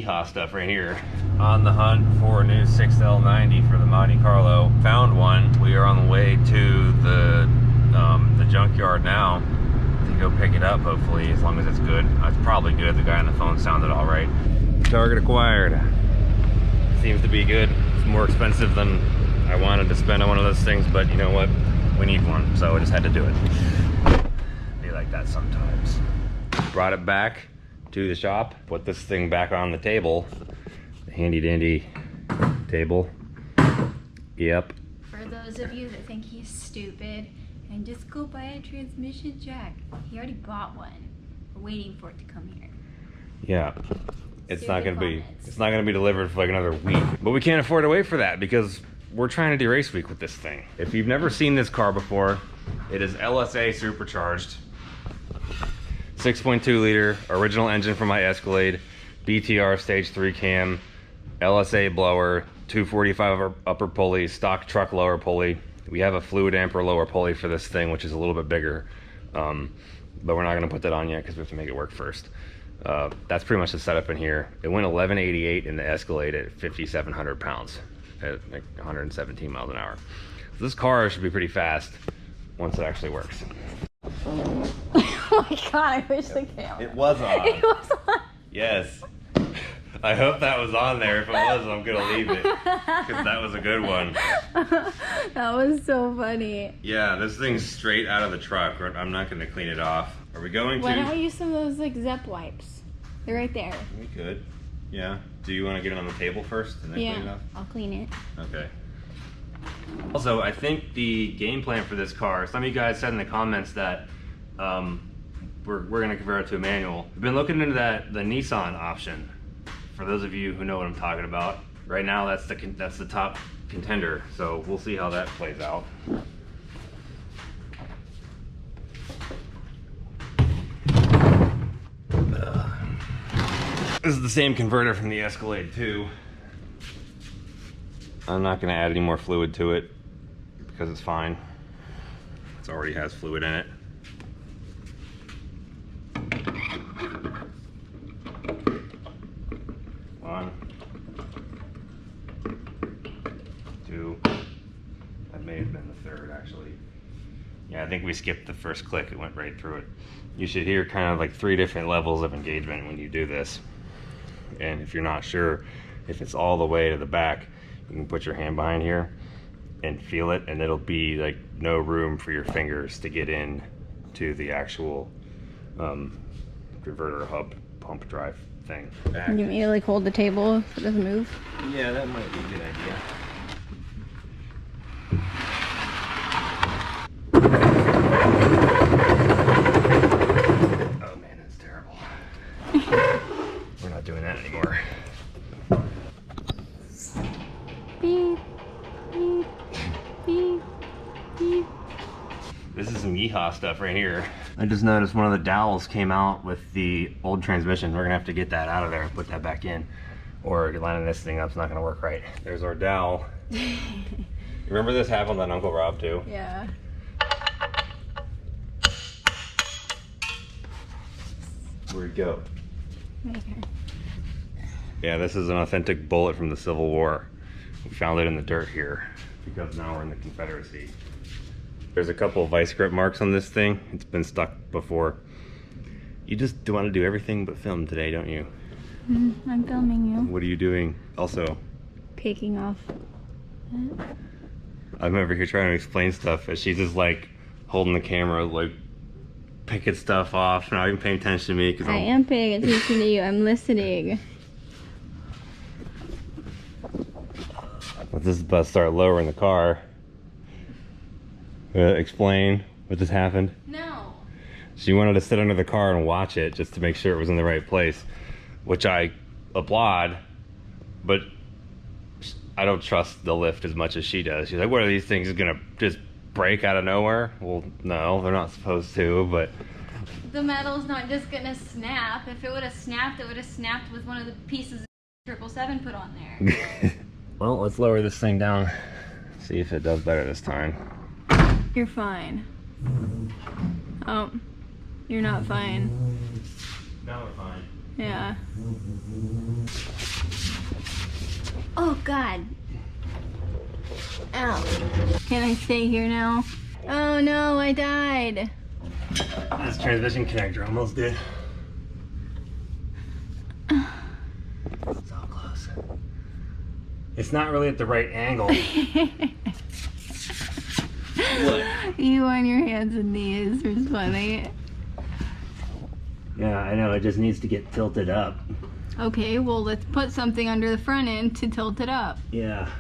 yeehaw stuff right here. On the hunt for a new 6L90 for the Monte Carlo. Found one. We are on the way to the junkyard now to go pick it up, hopefully, as long as it's good. It's probably good. The guy on the phone sounded all right. Target acquired. Seems to be good. It's more expensive than I wanted to spend on one of those things, but you know what? We need one, so I just had to do it. Be like that sometimes. Brought it back to the shop, put this thing back on the table, the handy dandy table. Yep. For those of you that think he's stupid and just go buy a transmission jack, he already bought one. We're waiting for it to come here. Yeah. It's not gonna be delivered for like another week. But we can't afford to wait for that because we're trying to do race week with this thing. If you've never seen this car before, it is LSA Supercharged. 6.2 liter, original engine from my Escalade, BTR stage 3 cam, LSA blower, 245 upper pulley, stock truck lower pulley. We have a fluid amper lower pulley for this thing, which is a little bit bigger. But we're not gonna put that on yet because we have to make it work first. That's pretty much the setup in here. It went 1188 in the Escalade at 5,700 pounds at like 117 miles an hour. So this car should be pretty fast once it actually works. Oh my god, I wish the camera. It was on. It was on. Yes. I hope that was on there. If it was, I'm gonna leave it. Because that was a good one. That was so funny. Yeah, this thing's straight out of the truck. I'm not gonna clean it off. Are we going to? Why don't we use some of those like Zep wipes? They're right there. We could. Yeah. Do you want to get it on the table first and then clean it off? I'll clean it. Okay. Also, I think the game plan for this car, some of you guys said in the comments that we're going to convert it to a manual. We've been looking into the Nissan option. For those of you who know what I'm talking about, right now that's the top contender. So we'll see how that plays out. This is the same converter from the Escalade too. I'm not going to add any more fluid to it because it's fine. It already has fluid in it. One, two, that may have been the third actually. Yeah, I think we skipped the first click, it went right through it. You should hear kind of like 3 different levels of engagement when you do this. And if you're not sure if it's all the way to the back, you can put your hand behind here and feel it, and it'll be like no room for your fingers to get in to the actual converter hub pump drive thing. Back. You want me to like hold the table if it doesn't move? Yeah, that might be a good idea. Oh man, that's terrible. We're not doing that anymore. Beep, beep, beep, beep. This is some yeehaw stuff right here. I just noticed one of the dowels came out with the old transmission. We're gonna have to get that out of there and put that back in, or lining this thing up's not gonna work right. There's our dowel. Remember this happened on Uncle Rob too? Yeah. Where'd it go? Right here. Yeah, this is an authentic bullet from the Civil War. We found it in the dirt here because now we're in the Confederacy. There's a couple of vice grip marks on this thing. It's been stuck before. You just want to do everything but film today, don't you? I'm filming you. What are you doing? Also, Picking off. I'm over here trying to explain stuff, and she's just like holding the camera, like picking stuff off, not even paying attention to me. Cause I am paying attention to you. I'm listening. This is about to start lowering the car. Explain what just happened. No. She wanted to sit under the car and watch it just to make sure it was in the right place, which I applaud, but I don't trust the lift as much as she does. She's like, what are these things gonna just break out of nowhere? Well, no, they're not supposed to, but... The metal's not just gonna snap. If it would have snapped, it would have snapped with one of the pieces of 777 put on there. Well, let's lower this thing down. See if it does better this time. You're fine. Oh, you're not fine. Now we're fine. Yeah. Oh God. Ow. Can I stay here now? Oh no, I died. This transmission connector almost did. So close. It's not really at the right angle. You on your hands and knees was funny. Yeah, I know. It just needs to get tilted up. Okay, well let's put something under the front end to tilt it up. Yeah.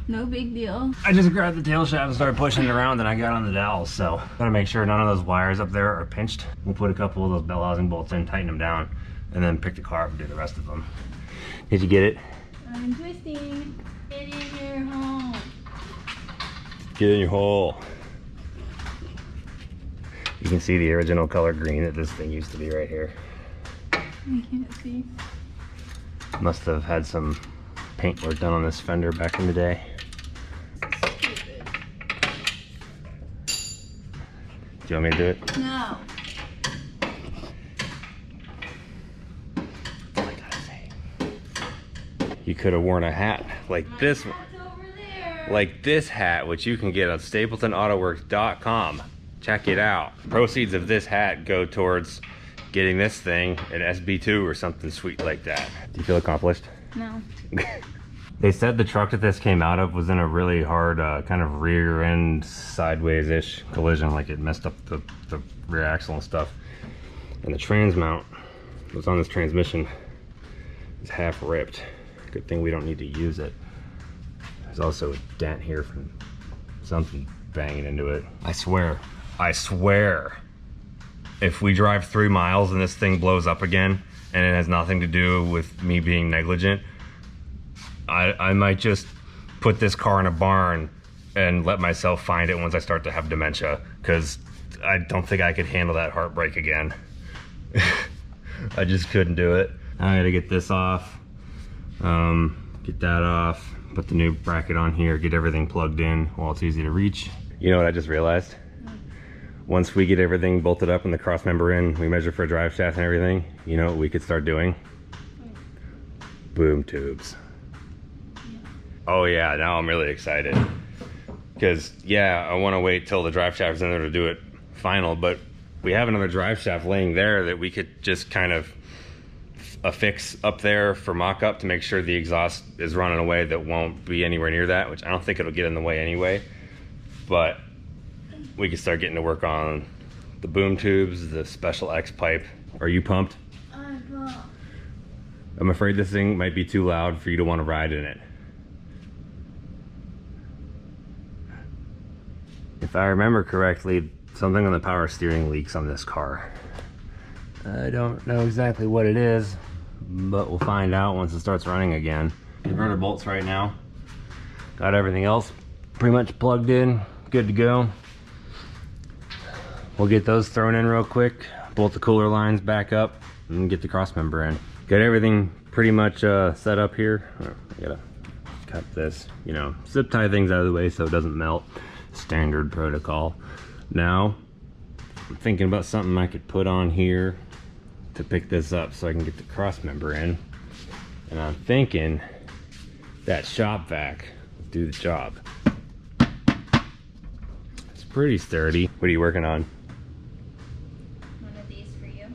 No big deal. I just grabbed the tail shaft and started pushing it around, and I got on the dowels, so gotta make sure none of those wires up there are pinched. We'll put a couple of those bell housing bolts in, tighten them down, and then pick the car up and do the rest of them. Did you get it? I'm twisting. Get in your hole. Get in your hole. You can see the original color green that this thing used to be right here. I can't see. Must have had some paint work done on this fender back in the day. Do you want me to do it? No. That's all I gotta say. You could have worn a hat like this one. Like this hat, which you can get on StapletonAutoworks.com. Check it out. Proceeds of this hat go towards getting this thing an SB2 or something sweet like that. Do you feel accomplished? No. They said the truck that this came out of was in a really hard kind of rear end sideways-ish collision, like it messed up the rear axle and stuff. And the trans mount was on this transmission. It's half ripped. Good thing we don't need to use it. There's also a dent here from something banging into it. I swear, if we drive 3 miles and this thing blows up again and it has nothing to do with me being negligent, I might just put this car in a barn and let myself find it once I start to have dementia, because I don't think I could handle that heartbreak again. I just couldn't do it. I gotta get this off, get that off, put the new bracket on here, get everything plugged in while it's easy to reach. You know what I just realized? Once we get everything bolted up and the cross member in, we measure for a drive shaft and everything, you know what we could start doing? Boom tubes. Oh yeah, now I'm really excited. Because yeah, I want to wait till the drive shaft's in there to do it final, but we have another drive shaft laying there that we could just kind of affix up there for mock-up to make sure the exhaust is running away that won't be anywhere near that, which I don't think it'll get in the way anyway. But we can start getting to work on the boom tubes, the special X pipe. Are you pumped? I'm afraid this thing might be too loud for you to want to ride in it. If I remember correctly, something on the power steering leaks on this car. I don't know exactly what it is, but we'll find out once it starts running again. Converter bolts right now. Got everything else pretty much plugged in, good to go. We'll get those thrown in real quick, bolt the cooler lines back up, and get the cross member in. Got everything pretty much set up here. I gotta cut this, you know, zip tie things out of the way so it doesn't melt. Standard protocol. Now, I'm thinking about something I could put on here to pick this up so I can get the cross member in. And I'm thinking that shop vac will do the job. It's pretty sturdy. What are you working on? One of these for you.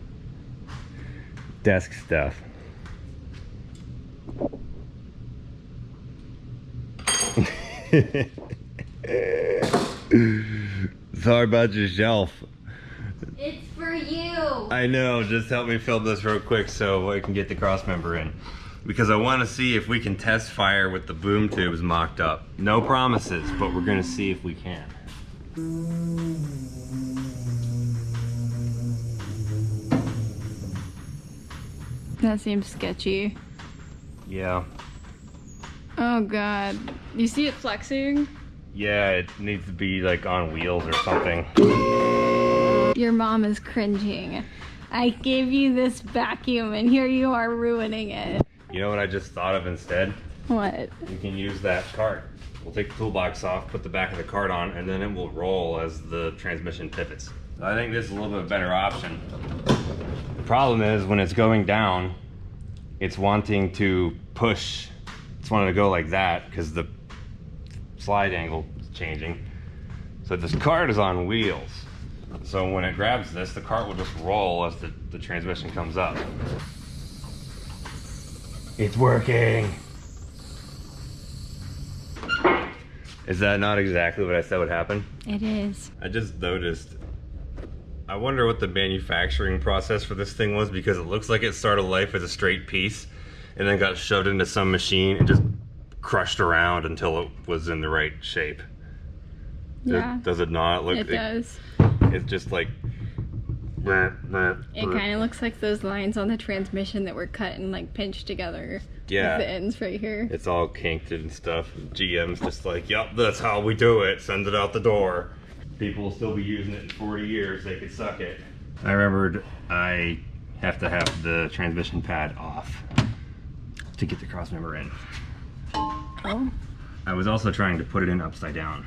Desk stuff. Sorry about your shelf. It's for you. I know, just help me fill this real quick so I can get the cross member in. Because I want to see if we can test fire with the boom tubes mocked up. No promises, but we're gonna see if we can. That seems sketchy. Yeah. Oh God. You see it flexing? Yeah, it needs to be like on wheels or something. Your mom is cringing. I gave you this vacuum and here you are ruining it. You know what I just thought of instead? What? We can use that cart. We'll take the toolbox off, put the back of the cart on, and then it will roll as the transmission pivots. So I think this is a little bit better option. The problem is when it's going down, it's wanting to push. It's wanting to go like that because the slide angle is changing. So this cart is on wheels. So when it grabs this, the cart will just roll as the transmission comes up. It's working. Is that not exactly what I said would happen? It is. I just noticed. I wonder what the manufacturing process for this thing was, because it looks like it started life as a straight piece and then got shoved into some machine and just crushed around until it was in the right shape. Yeah. Does it not look? It does. It's just like. It kind of looks like those lines on the transmission that were cut and like pinched together. Yeah. With the ends right here. It's all kinked and stuff. GM's just like, yep, that's how we do it. Send it out the door. People will still be using it in 40 years. They could suck it. I remembered I have to have the transmission pad off to get the crossmember in. Oh. I was also trying to put it in upside down.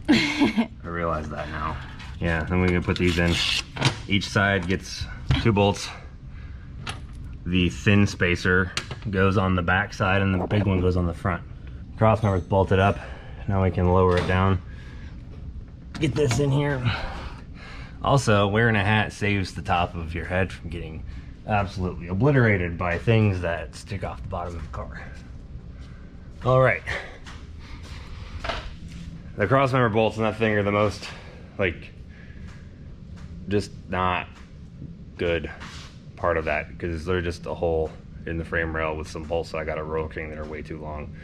I realize that now. Yeah, then we're gonna put these in. Each side gets 2 bolts. The thin spacer goes on the back side and the big one goes on the front. Crossmember's bolted up. Now we can lower it down. Get this in here. Also, wearing a hat saves the top of your head from getting absolutely obliterated by things that stick off the bottom of the car. All right. The crossmember bolts in that thing are the most, like, just not good part of that, because they're just a hole in the frame rail with some bolts that I got a rotating that are way too long.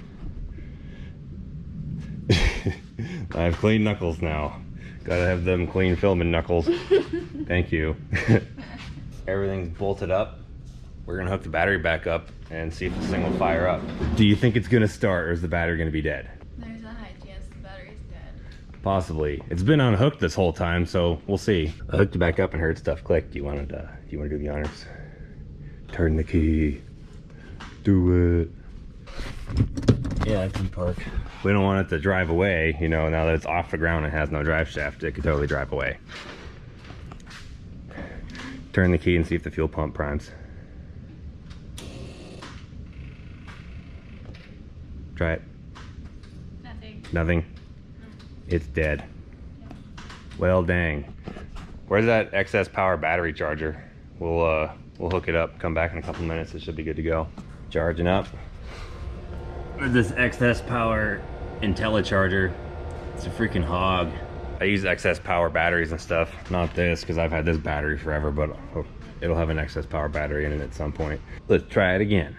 I have clean knuckles now. Gotta have them clean filming knuckles. Thank you. Everything's bolted up. We're gonna hook the battery back up and see if this thing will fire up. Do you think it's gonna start, or is the battery gonna be dead? There's a high chance the battery's dead. Possibly. It's been unhooked this whole time, so we'll see. I hooked it back up and heard stuff click. Do you want to do the honors? Turn the key. Do it. Yeah, it can park. We don't want it to drive away, you know, now that it's off the ground and has no drive shaft, it could totally drive away. Turn the key and see if the fuel pump primes. Try it. Nothing. Nothing. It's dead. Well, dang. Where's that excess power battery charger? We'll hook it up, come back in a couple minutes. It should be good to go. Charging up. With this excess power IntelliCharger. It's a freaking hog. I use excess power batteries and stuff. Not this, because I've had this battery forever, but it'll have an excess power battery in it at some point. Let's try it again.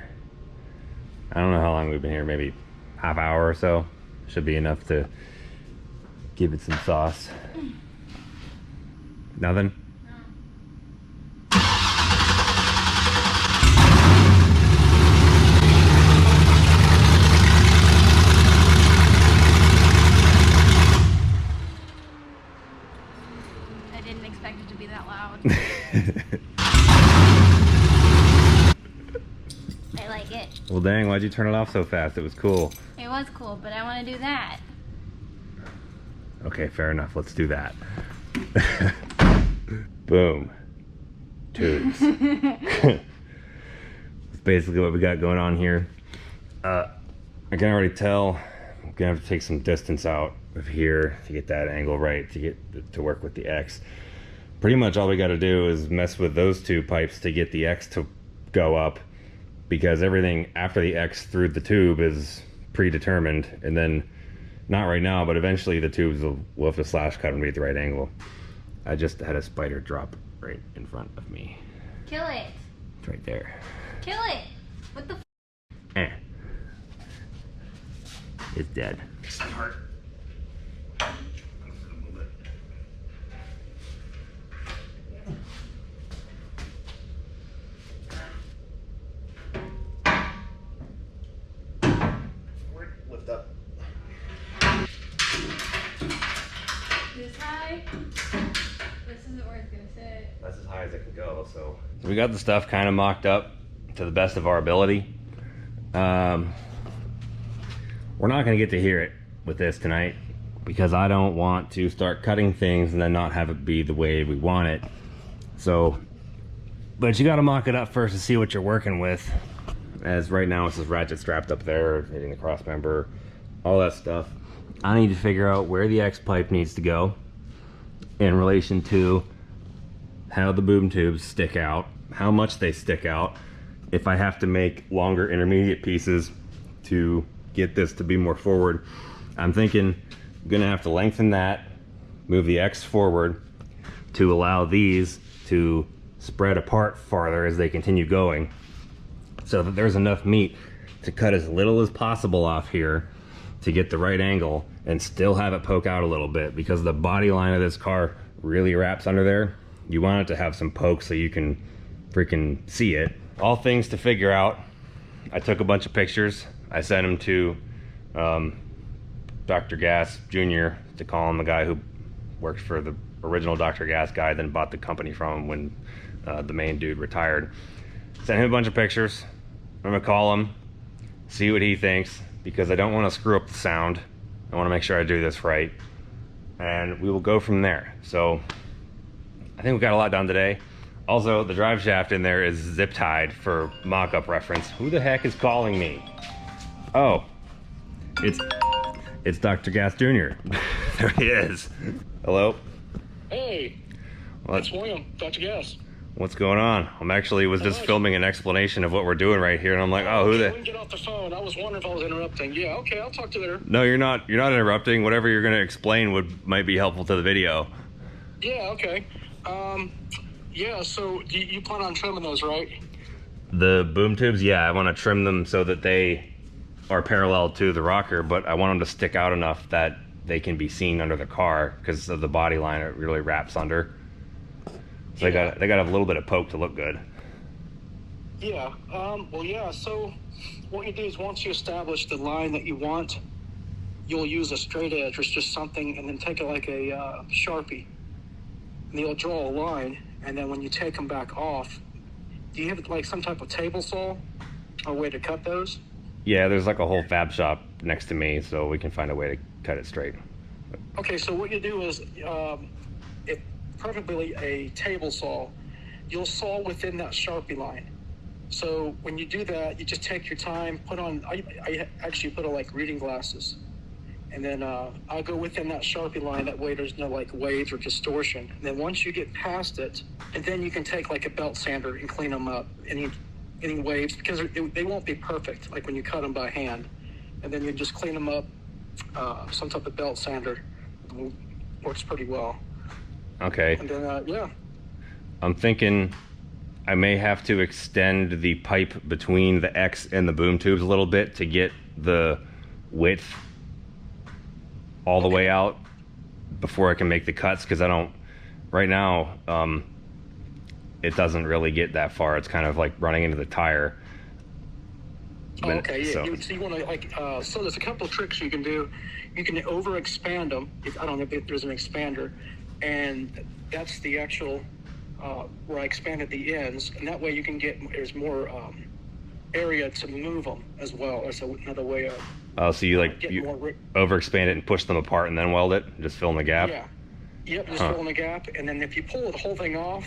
I don't know how long we've been here, maybe half hour or so. Should be enough to give it some sauce. Nothing? I didn't expect it to be that loud. I like it. Well, dang, why'd you turn it off so fast? It was cool. It was cool, but I want to do that. Okay, fair enough. Let's do that. Boom. Tubes. That's basically what we got going on here. I can already tell I'm gonna have to take some distance out of here to get that angle right, to get to work with the X. Pretty much all we got to do is mess with those 2 pipes to get the X to go up, because everything after the X through the tube is predetermined, and then not right now, but eventually the tubes will have to slash cut and be at the right angle. I just had a spider drop right in front of me. Kill it. It's right there. Kill it. What the f? It's dead. Start. Lift up. This high? This isn't where it's gonna sit. That's as high as it can go, so. We got the stuff kind of mocked up to the best of our ability. We're not gonna get to hear it with this tonight, because I don't want to start cutting things and then not have it be the way we want it. So, but you gotta mock it up first to see what you're working with. as right now it's just ratchet strapped up there, hitting the cross member, all that stuff. I need to figure out where the X pipe needs to go in relation to how the boom tubes stick out, how much they stick out, if I have to make longer intermediate pieces to get this to be more forward. I'm thinking I'm gonna have to lengthen that, move the X forward to allow these to spread apart farther as they continue going, so that there's enough meat to cut as little as possible off here to get the right angle and still have it poke out a little bit, because the body line of this car really wraps under there. You want it to have some poke so you can freaking see it. All things to figure out. I took a bunch of pictures. I sent them to Dr. Gas Jr. to call him, the guy who worked for the original Dr. Gas guy, then bought the company from him when the main dude retired. Sent him a bunch of pictures. I'm gonna call him, see what he thinks, because I don't want to screw up the sound. I want to make sure I do this right, and we will go from there. So I think we got a lot done today. Also, the drive shaft in there is zip tied for mock-up reference. Who the heck is calling me? Oh, it's Dr. Gas Jr. There he is. Hello. Hey, it's William, Dr. Gas. What's going on? Was just filming an explanation of what we're doing right here, and I'm like, oh, who the... We can get off the phone. I was wondering if I was interrupting. Yeah, okay, I'll talk to you later. No, you're not interrupting. Whatever you're going to explain might be helpful to the video. Yeah, okay. Yeah, so you plan on trimming those, right? The boom tubes, yeah, I want to trim them so that they are parallel to the rocker, but I want them to stick out enough that they can be seen under the car because of the body line. It really wraps under. So yeah. they got a little bit of poke to look good. Yeah. Well, yeah. So what you do is once you establish the line that you want, you'll use a straight edge or just something, and then take it like a Sharpie, and you'll draw a line. And then when you take them back off, do you have like some type of table saw or way to cut those? Yeah, there's like a whole fab shop next to me, so we can find a way to cut it straight. Okay, so what you do is, preferably a table saw, you'll saw within that Sharpie line. So when you do that, you just take your time, I actually put on like reading glasses. And then I'll go within that Sharpie line, that way there's no like waves or distortion. And then once you get past it, and then you can take like a belt sander and clean them up, any waves, because they won't be perfect, like when you cut them by hand. And then you just clean them up, some type of belt sander, works pretty well. Okay. And then, yeah. I'm thinking I may have to extend the pipe between the X and the boom tubes a little bit to get the width all the way out before I can make the cuts, because right now, it doesn't really get that far. It's kind of like running into the tire. Oh, okay, yeah. So you want to like, so there's a couple of tricks you can do. You can over expand them. I don't know if there's an expander, and that's the actual where I expanded the ends, and that way you can there's more area to move them as well. That's another way of. Oh, so you overexpand it and push them apart and then weld it, just fill in the gap? Yeah. Yep, just fill in the gap, and then if you pull the whole thing off,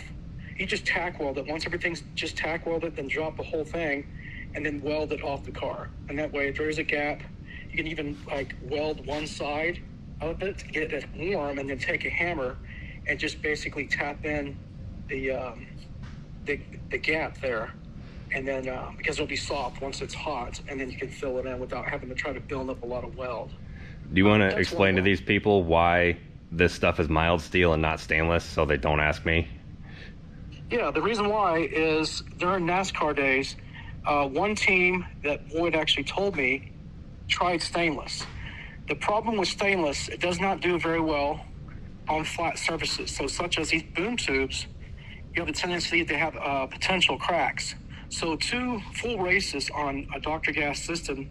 you just tack weld it. Once everything's just tack welded, then drop the whole thing, and then weld it off the car. And that way, if there's a gap, you can even like weld one side of it to get it warm, and then take a hammer and just basically tap in the gap there. And then, because it'll be soft once it's hot, and then you can fill it in without having to try to build up a lot of weld. Do you want to explain to these people why this stuff is mild steel and not stainless, so they don't ask me? Yeah, the reason why is during NASCAR days, one team that Boyd actually told me tried stainless. The problem with stainless, it does not do very well on flat surfaces. So such as these boom tubes, you have a tendency to have potential cracks. So 2 full races on a Dr. Gas system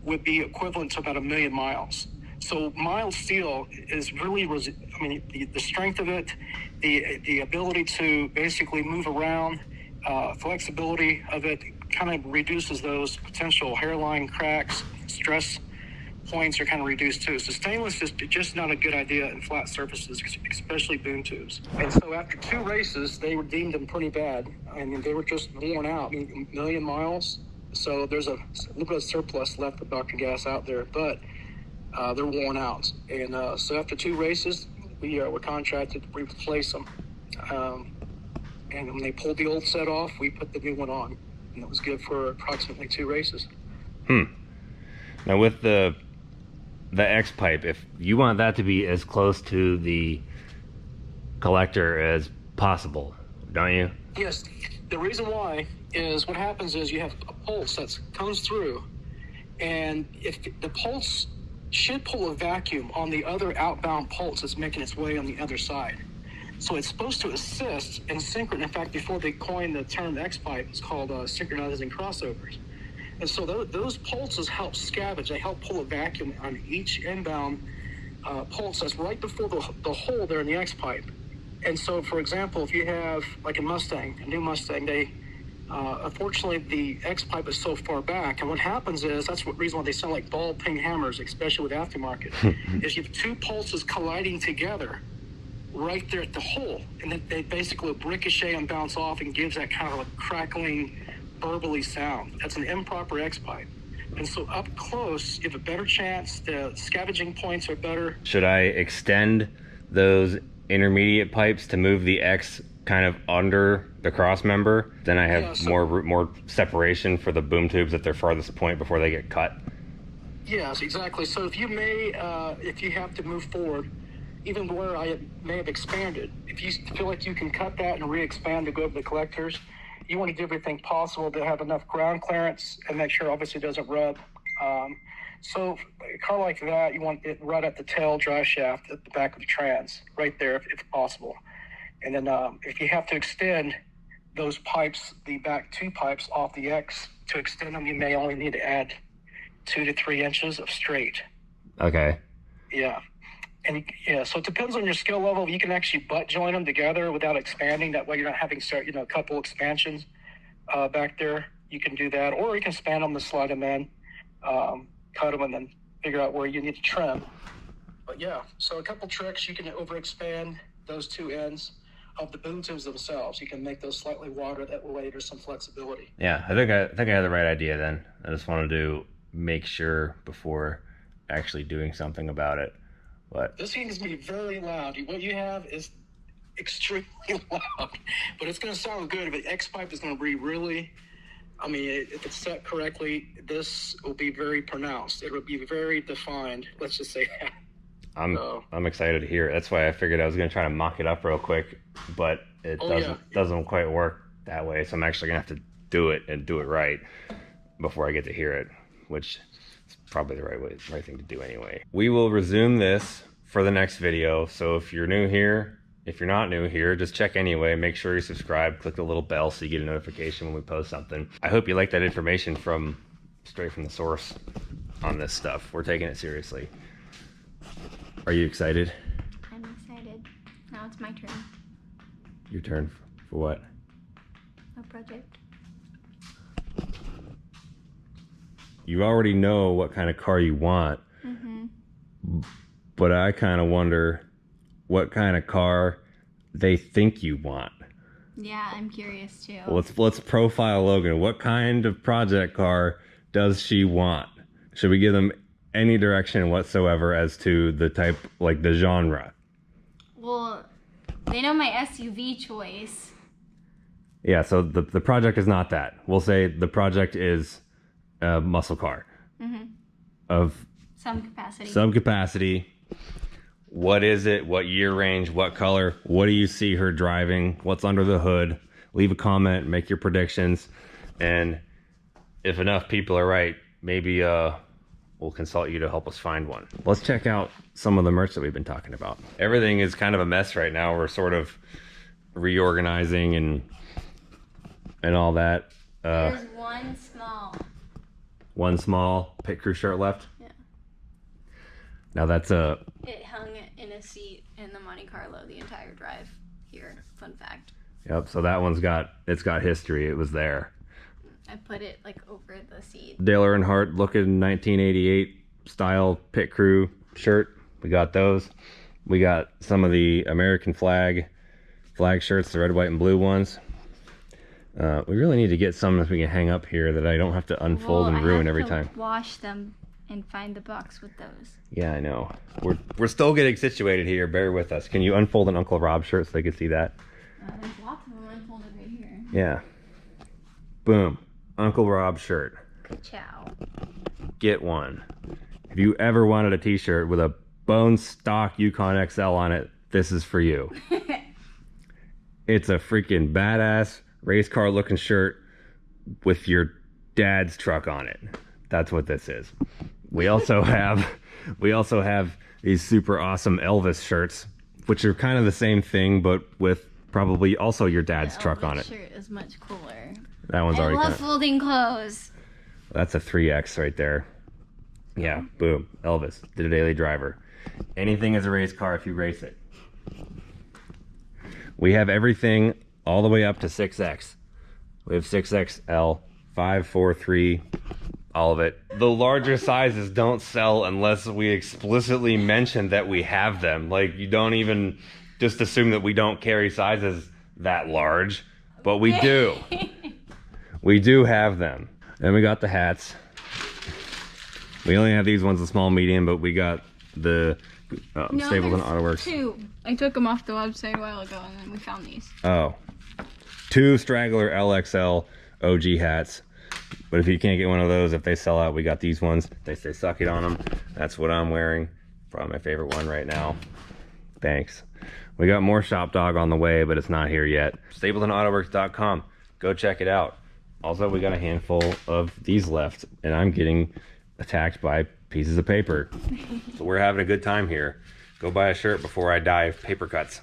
would be equivalent to about 1 million miles. So mild steel is really, the strength of it, the ability to basically move around, flexibility of it kind of reduces those potential hairline cracks. Stress points are kind of reduced too. So stainless is just not a good idea in flat surfaces, especially boom tubes. And so after 2 races, they were deemed them pretty bad. I mean, they were just worn out. 1 million miles. So there's a little bit of surplus left of Dr. Gas out there, but they're worn out. And so after 2 races, we were contracted to replace them. And when they pulled the old set off, we put the new one on. And it was good for approximately 2 races. Now with the X pipe, if you want that to be as close to the collector as possible, don't you? Yes. The reason why is what happens is you have a pulse that comes through, and if the pulse should pull a vacuum on the other outbound pulse that's making its way on the other side. So it's supposed to assist and synchronize. In fact, before they coined the term X pipe, it's called synchronizing crossovers. And so those pulses help scavenge. They help pull a vacuum on each inbound pulse that's right before the hole there in the X pipe. And so, for example, if you have like a Mustang, a new Mustang, they unfortunately the X pipe is so far back, and what happens is that's what reason why they sound like ball ping hammers, especially with aftermarket, is you have 2 pulses colliding together right there at the hole, and then they basically ricochet and bounce off and gives that kind of a crackling, burbly sound. That's an improper X pipe. And so up close, you have a better chance. The scavenging points are better. Should I extend those intermediate pipes to move the X kind of under the cross member? Then I have more separation for the boom tubes at their farthest point before they get cut. Yes, exactly. So if you may, if you have to move forward, even where I may have expanded, if you feel like you can cut that and re-expand to go to the collectors, you want to do everything possible to have enough ground clearance and make sure obviously it doesn't rub. So a car like that, you want it right at the tail drive shaft at the back of the trans, right there if possible. And then if you have to extend those pipes, the back 2 pipes off the X, to extend them, you may only need to add 2 to 3 inches of straight. Okay. Yeah. And yeah, so it depends on your skill level. You can actually butt join them together without expanding. That way you're not having a couple expansions back there. You can do that, or you can span them and slide them in, cut them, and then figure out where you need to trim. But yeah, so a couple tricks. You can overexpand those 2 ends of the boom tubes themselves. You can make those slightly wider. That way there's some flexibility. Yeah, I think I had the right idea then. I just wanted to make sure before actually doing something about it. But this thing is going to be very loud. What you have is extremely loud, but it's going to sound good. But X pipe is going to be really, I mean, if it's set correctly, this will be very pronounced. It will be very defined. Let's just say that. I'm excited to hear it. That's why I figured I was going to try to mock it up real quick, but it doesn't quite work that way. So I'm actually going to have to do it and do it right before I get to hear it, which is probably the right thing to do anyway. We will resume this for the next video. So if you're new here, if you're not new here, just check anyway. Make sure you subscribe, click the little bell so you get a notification when we post something. I hope you like that information straight from the source on this stuff. We're taking it seriously. Are you excited? I'm excited. Now it's my turn. Your turn for what? A project. You already know what kind of car you want. But I kind of wonder what kind of car they think you want. Yeah, I'm curious too. Let's profile Logan. What kind of project car does she want? Should we give them any direction whatsoever as to the type, like the genre? Well, they know my SUV choice. Yeah, so the project is not that. We'll say the project is a muscle car of some capacity. Some capacity. What is it? What year range? What color? What do you see her driving? What's under the hood? Leave a comment, make your predictions, and if enough people are right, maybe we'll consult you to help us find one. Let's check out some of the merch that we've been talking about. Everything is kind of a mess right now. We're sort of reorganizing and all that. There's one small pit crew shirt left. Yeah. Now that's It hung in a seat in the Monte Carlo the entire drive here. Fun fact. Yep. So that one's got history. It was there. I put it like over the seat. Dale Earnhardt looking 1988 style pit crew shirt. We got those. We got some of the American flag shirts, the red, white, and blue ones. We really need to get some that we can hang up here that I don't have to unfold and ruin every time. Wash them and find the box with those. Yeah, I know. We're still getting situated here. Bear with us. Can you unfold an Uncle Rob shirt so they can see that? There's lots of them unfolded right here. Yeah. Boom. Uncle Rob shirt. Ciao. Get one. If you ever wanted a t-shirt with a bone stock Yukon XL on it, this is for you. It's a freaking badass race car looking shirt with your dad's truck on it. That's what this is. We also have these super awesome Elvis shirts, which are kind of the same thing, but with probably also your dad's truck on it. The shirt is much cooler. That one's I already love kind of, folding clothes. that's a 3X right there. Yeah, boom. Elvis, the daily driver. Anything is a race car if you race it. We have everything all the way up to 6X. We have 6XL, 5, 4, 3, all of it. The larger sizes don't sell unless we explicitly mention that we have them. Like, you don't even just assume that we don't carry sizes that large, but we do. We do have them. Then we got the hats. We only have these ones, the small, medium, but we got the Stapleton AutoWorks. Two. I took them off the website a while ago, and then we found these. Oh, 2 Straggler LXL OG hats. But if you can't get one of those, if they sell out, we got these ones. They say suck it on them. That's what I'm wearing. Probably my favorite one right now. Thanks. We got more Shop Dog on the way, but it's not here yet. StapletonAutoWorks.com. Go check it out. Also, we got a handful of these left, and I'm getting attacked by pieces of paper. So we're having a good time here. Go buy a shirt before I die of paper cuts.